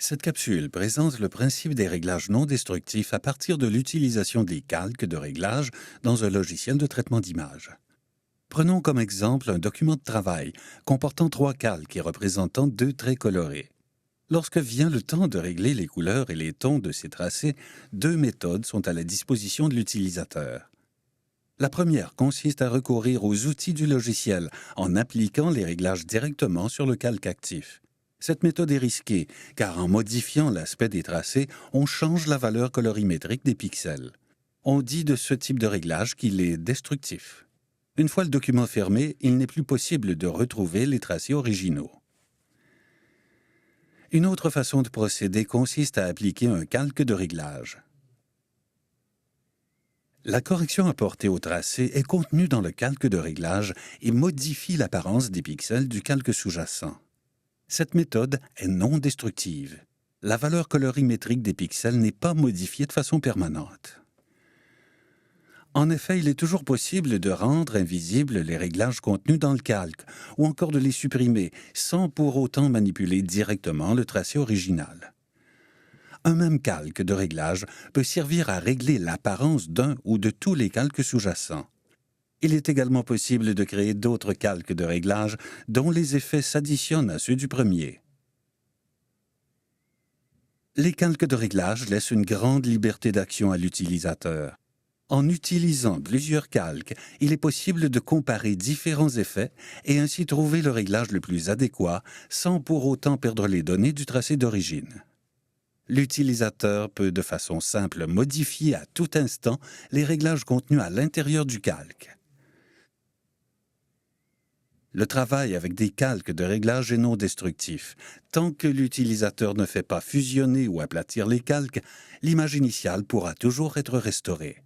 Cette capsule présente le principe des réglages non destructifs à partir de l'utilisation des calques de réglage dans un logiciel de traitement d'images. Prenons comme exemple un document de travail comportant 3 calques et représentant 2 traits colorés. Lorsque vient le temps de régler les couleurs et les tons de ces tracés, 2 méthodes sont à la disposition de l'utilisateur. La première consiste à recourir aux outils du logiciel en appliquant les réglages directement sur le calque actif. Cette méthode est risquée, car en modifiant l'aspect des tracés, on change la valeur colorimétrique des pixels. On dit de ce type de réglage qu'il est destructif. Une fois le document fermé, il n'est plus possible de retrouver les tracés originaux. Une autre façon de procéder consiste à appliquer un calque de réglage. La correction apportée au tracé est contenue dans le calque de réglage et modifie l'apparence des pixels du calque sous-jacent. Cette méthode est non destructive. La valeur colorimétrique des pixels n'est pas modifiée de façon permanente. En effet, il est toujours possible de rendre invisibles les réglages contenus dans le calque ou encore de les supprimer sans pour autant manipuler directement le tracé original. Un même calque de réglage peut servir à régler l'apparence d'un ou de tous les calques sous-jacents. Il est également possible de créer d'autres calques de réglage dont les effets s'additionnent à ceux du premier. Les calques de réglage laissent une grande liberté d'action à l'utilisateur. En utilisant plusieurs calques, il est possible de comparer différents effets et ainsi trouver le réglage le plus adéquat sans pour autant perdre les données du tracé d'origine. L'utilisateur peut de façon simple modifier à tout instant les réglages contenus à l'intérieur du calque. Le travail avec des calques de réglage est non destructif. Tant que l'utilisateur ne fait pas fusionner ou aplatir les calques, l'image initiale pourra toujours être restaurée.